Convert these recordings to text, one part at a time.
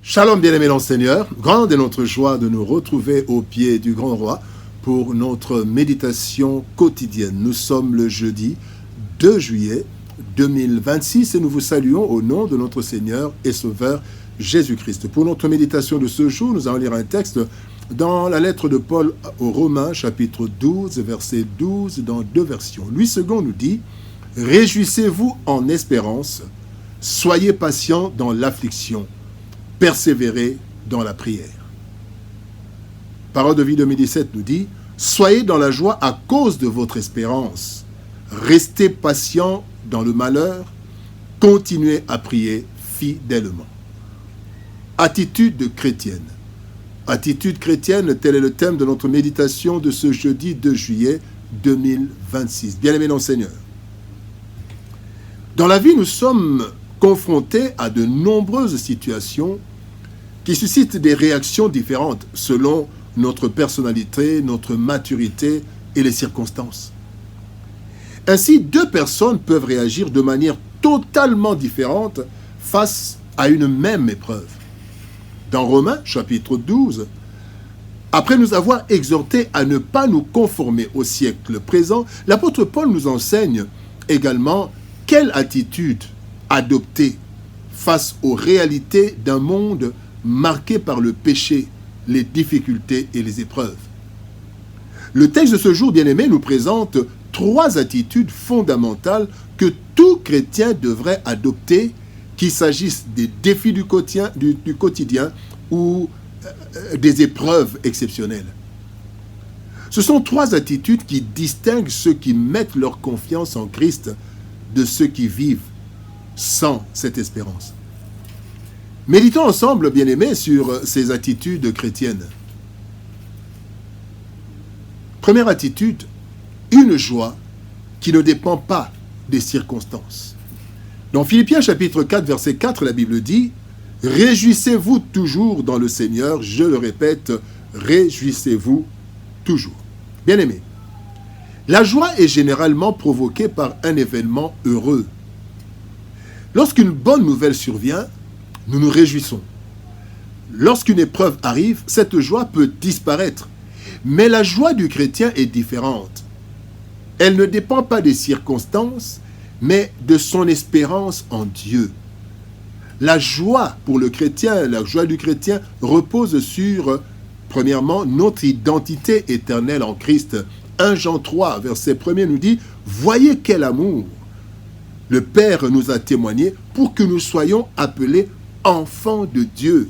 Shalom bien-aimés dans le Seigneur, grande est notre joie de nous retrouver au pied du grand roi pour notre méditation quotidienne. Nous sommes le jeudi 2 juillet 2026 et nous vous saluons au nom de notre Seigneur et Sauveur Jésus-Christ. Pour notre méditation de ce jour, nous allons lire un texte dans la lettre de Paul aux Romains, chapitre 12, verset 12, dans deux versions. Louis II nous dit « Réjouissez-vous en espérance, soyez patients dans l'affliction. Persévérer dans la prière. » Parole de vie 2017 nous dit « Soyez dans la joie à cause de votre espérance. Restez patient dans le malheur. Continuez à prier fidèlement. » Attitude chrétienne. Attitude chrétienne, tel est le thème de notre méditation de ce jeudi 2 juillet 2026. Bien-aimés dans le Seigneur. Dans la vie, nous sommes confrontés à de nombreuses situations qui suscitent des réactions différentes selon notre personnalité, notre maturité et les circonstances. Ainsi, deux personnes peuvent réagir de manière totalement différente face à une même épreuve. Dans Romains, chapitre 12, après nous avoir exhortés à ne pas nous conformer au siècle présent, l'apôtre Paul nous enseigne également quelle attitude adopter face aux réalités d'un monde marqué par le péché, les difficultés et les épreuves. Le texte de ce jour, bien-aimé, nous présente trois attitudes fondamentales que tout chrétien devrait adopter, qu'il s'agisse des défis du quotidien ou des épreuves exceptionnelles. Ce sont trois attitudes qui distinguent ceux qui mettent leur confiance en Christ de ceux qui vivent sans cette espérance. Méditons ensemble, bien-aimés, sur ces attitudes chrétiennes. Première attitude, une joie qui ne dépend pas des circonstances. Dans Philippiens chapitre 4, verset 4, la Bible dit « Réjouissez-vous toujours dans le Seigneur », je le répète, réjouissez-vous toujours. Bien-aimés, la joie est généralement provoquée par un événement heureux. Lorsqu'une bonne nouvelle survient, nous nous réjouissons. Lorsqu'une épreuve arrive, cette joie peut disparaître. Mais la joie du chrétien est différente. Elle ne dépend pas des circonstances, mais de son espérance en Dieu. La joie pour le chrétien, la joie du chrétien repose sur, premièrement, notre identité éternelle en Christ. 1 Jean 3, verset 1er nous dit « Voyez quel amour le Père nous a témoigné pour que nous soyons appelés enfants de Dieu.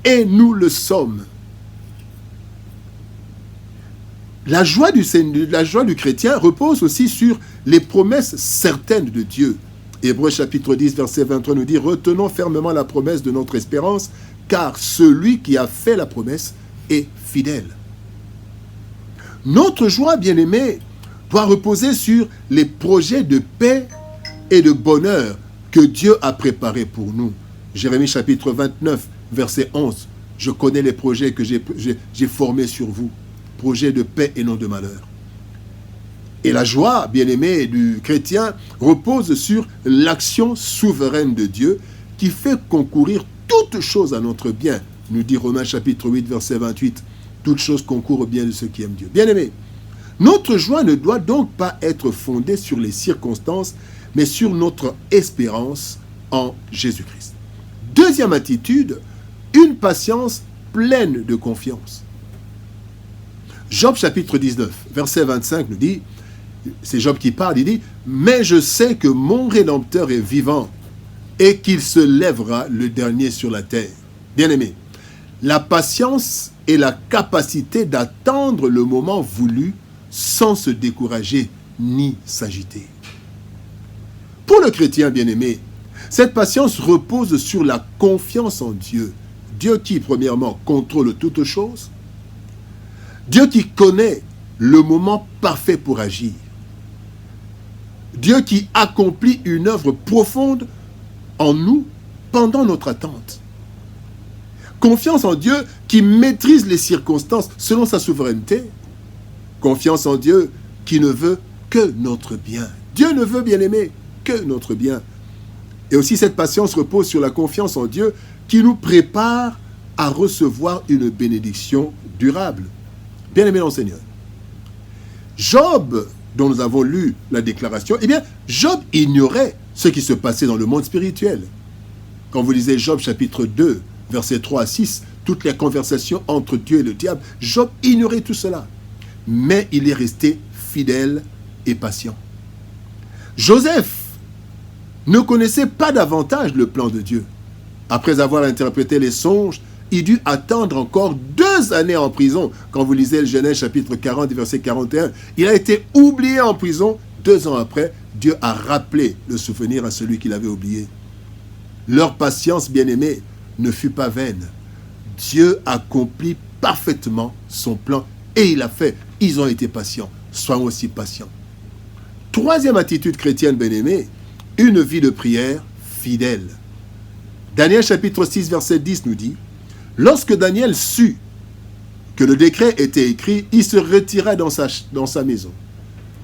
Et nous le sommes. » La joie du chrétien repose aussi sur les promesses certaines de Dieu. Hébreux chapitre 10, verset 23 nous dit « Retenons fermement la promesse de notre espérance, car celui qui a fait la promesse est fidèle. » Notre joie, bien-aimée, doit reposer sur les projets de paix et de bonheur que Dieu a préparés pour nous. Jérémie chapitre 29, verset 11. « Je connais les projets que j'ai formés sur vous, projets de paix et non de malheur. » Et la joie, bien-aimée, du chrétien repose sur l'action souveraine de Dieu qui fait concourir toutes choses à notre bien, nous dit Romains chapitre 8, verset 28. Toutes choses concourent au bien de ceux qui aiment Dieu. Bien-aimés, notre joie ne doit donc pas être fondée sur les circonstances, mais sur notre espérance en Jésus-Christ. Deuxième attitude, une patience pleine de confiance. Job chapitre 19, verset 25 nous dit, c'est Job qui parle, il dit « Mais je sais que mon Rédempteur est vivant et qu'il se lèvera le dernier sur la terre. » Bien-aimés, la patience est la capacité d'attendre le moment voulu sans se décourager ni s'agiter. Pour le chrétien bien-aimé, cette patience repose sur la confiance en Dieu. Dieu qui, premièrement, contrôle toutes choses. Dieu qui connaît le moment parfait pour agir. Dieu qui accomplit une œuvre profonde en nous pendant notre attente. Confiance en Dieu qui maîtrise les circonstances selon sa souveraineté. Confiance en Dieu qui ne veut que notre bien. Dieu ne veut, bien aimé, que notre bien. Et aussi cette patience repose sur la confiance en Dieu qui nous prépare à recevoir une bénédiction durable. Bien-aimé dans le Seigneur. Job, dont nous avons lu la déclaration, eh bien, Job ignorait ce qui se passait dans le monde spirituel. Quand vous lisez Job chapitre 2, versets 3 à 6, toutes les conversations entre Dieu et le diable, Job ignorait tout cela. Mais il est resté fidèle et patient. Joseph ne connaissait pas davantage le plan de Dieu. Après avoir interprété les songes, il dut attendre encore 2 années en prison. Quand vous lisez le Genèse chapitre 40, verset 41, il a été oublié en prison. 2 ans après, Dieu a rappelé le souvenir à celui qui l'avait oublié. Leur patience, bien-aimée, ne fut pas vaine. Dieu accomplit parfaitement son plan et il a fait. Ils ont été patients. Soyons aussi patients. 3e attitude chrétienne, bien-aimée, une vie de prière fidèle. Daniel chapitre 6, verset 10 nous dit: lorsque Daniel sut que le décret était écrit, il se retira dans sa maison.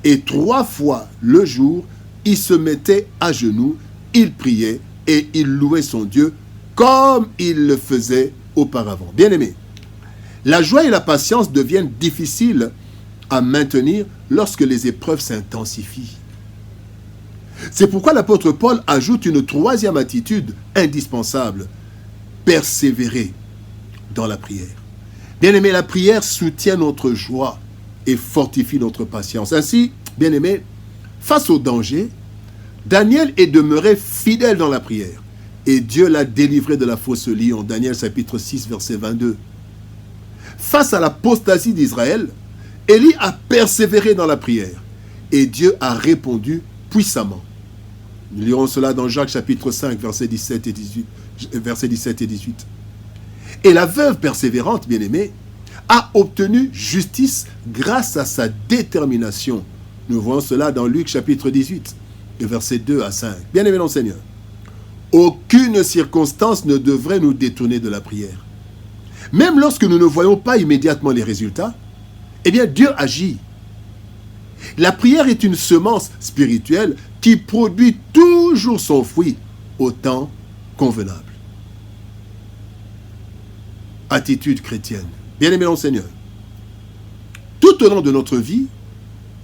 Et 3 fois le jour, il se mettait à genoux, il priait et il louait son Dieu comme il le faisait auparavant. Bien-aimé, la joie et la patience deviennent difficiles à maintenir lorsque les épreuves s'intensifient. C'est pourquoi l'apôtre Paul ajoute une 3e attitude indispensable: persévérer dans la prière. Bien-aimé, la prière soutient notre joie et fortifie notre patience. Ainsi, bien-aimé, face au danger, Daniel est demeuré fidèle dans la prière et Dieu l'a délivré de la fosse lion. Daniel chapitre 6, verset 22. Face à l'apostasie d'Israël, Élie a persévéré dans la prière et Dieu a répondu puissamment. Nous lirons cela dans Jacques chapitre 5, versets 17 et 18. Et la veuve persévérante, bien-aimée, a obtenu justice grâce à sa détermination. Nous voyons cela dans Luc chapitre 18, versets 2 à 5. Bien-aimé dans le Seigneur, aucune circonstance ne devrait nous détourner de la prière. Même lorsque nous ne voyons pas immédiatement les résultats, eh bien Dieu agit. La prière est une semence spirituelle qui produit toujours son fruit au temps convenable. Attitude chrétienne. Bien-aimé dans le Seigneur, tout au long de notre vie,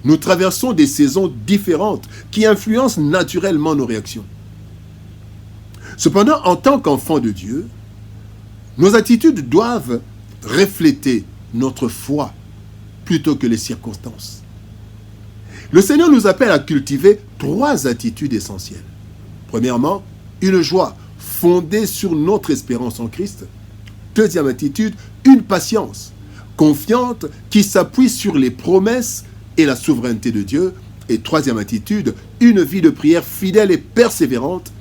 nous traversons des saisons différentes qui influencent naturellement nos réactions. Cependant, en tant qu'enfants de Dieu, nos attitudes doivent refléter notre foi plutôt que les circonstances. Le Seigneur nous appelle à cultiver 3 attitudes essentielles. Premièrement, une joie fondée sur notre espérance en Christ. 2e attitude, une patience confiante qui s'appuie sur les promesses et la souveraineté de Dieu. Et 3e attitude, une vie de prière fidèle et persévérante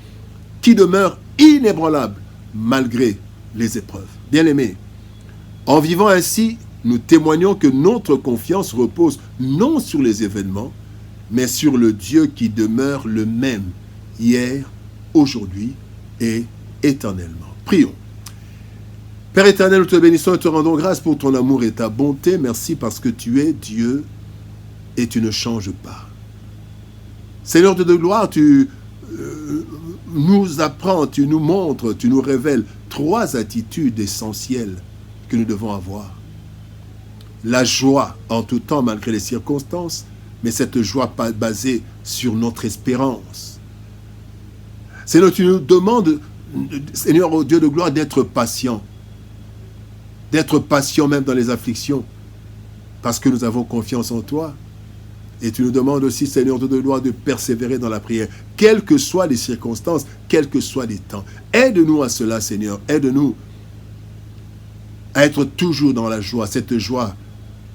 qui demeure inébranlable malgré les épreuves. Bien-aimés, en vivant ainsi, nous témoignons que notre confiance repose non sur les événements, mais sur le Dieu qui demeure le même hier, aujourd'hui et éternellement. Prions. Père éternel, nous te bénissons et te rendons grâce pour ton amour et ta bonté. Merci parce que tu es Dieu et tu ne changes pas. Seigneur de gloire, tu nous apprends, tu nous montres, tu nous révèles 3 attitudes essentielles que nous devons avoir. La joie en tout temps malgré les circonstances, mais cette joie pas basée sur notre espérance. Seigneur, tu nous demandes, Seigneur, au Dieu de gloire, d'être patient même dans les afflictions, parce que nous avons confiance en toi. Et tu nous demandes aussi, Seigneur de gloire, de persévérer dans la prière, quelles que soient les circonstances, quels que soient les temps. Aide-nous à cela, Seigneur. Aide-nous à être toujours dans la joie, cette joie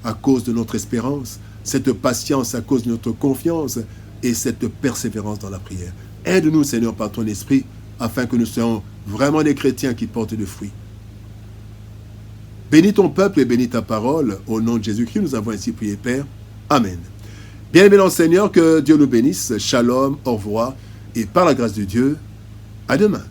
à cause de notre espérance, cette patience à cause de notre confiance et cette persévérance dans la prière. Aide-nous, Seigneur, par ton esprit, afin que nous soyons vraiment des chrétiens qui portent du fruit. Bénis ton peuple et bénis ta parole. Au nom de Jésus-Christ, nous avons ainsi prié, Père. Amen. Bien-aimés dans le Seigneur, que Dieu nous bénisse. Shalom, au revoir. Et par la grâce de Dieu, à demain.